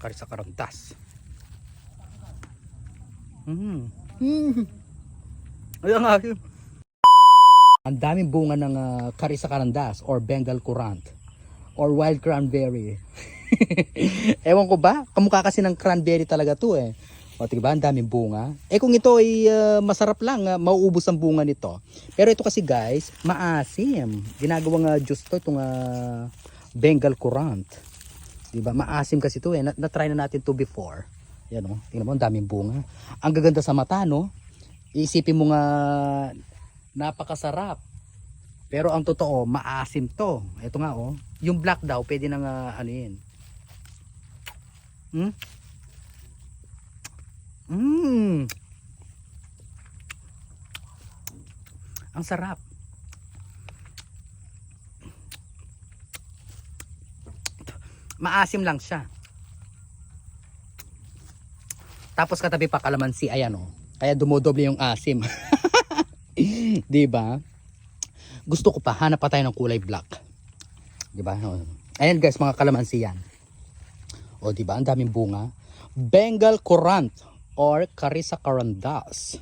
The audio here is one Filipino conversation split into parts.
Kari sa karandas. Ayan nga. Ang daming bunga ng kari sa karandas or Bengal currant or wild cranberry. Ewan ko ba? Kamukha kasi ng cranberry talaga to eh. O diba? Ang daming bunga. Eh kung ito ay masarap lang, mauubos ang bunga nito. Pero ito kasi guys, maasim. Ginagawang juice to itong Bengal currant. Diba? Maasim kasi to eh. Na-try na natin to before. Yan o. Tingnan mo, ang daming bunga. Ang gaganda sa mata, no? Iisipin mo nga napakasarap. Pero ang totoo, maasim to. Ito nga oh. Yung black daw, pwede nang ano yun. Ang sarap. Maasim lang siya. Tapos katabi pa kalamansi, ayan oh. Kaya dumodoble yung asim. 'Di ba? Gusto ko pa hanap pa tayo ng kulay black. 'Di ba? Ayan guys, mga kalamansi yan. O 'di ba? Ang daming bunga. Bengal currant or kari sa karandas.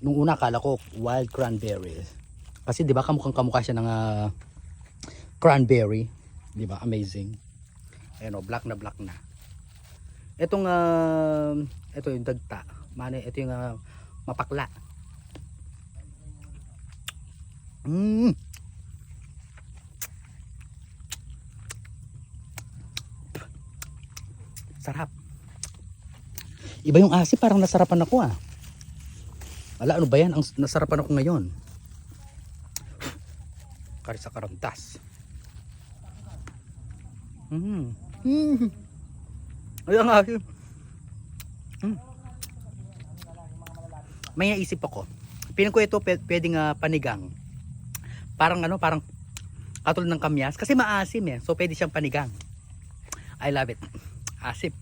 Nung una akala ko wild cranberry. Kasi 'di ba kamukha siya ng cranberry, 'di ba? Amazing. Ayan o, black na black na. Itong ito yung dagta. Ito yung mapakla. Sarap. Iba yung asim, parang nasarapan ako ah. Wala, ano ba yan? Ang nasarapan ako ngayon. Kari sa karandas. Ayan nga. May naisip ako. Piling ko ito pwedeng panigang. Parang parang katulad ng kamyas kasi maasim eh. So pwede siyang panigang. I love it. Asim.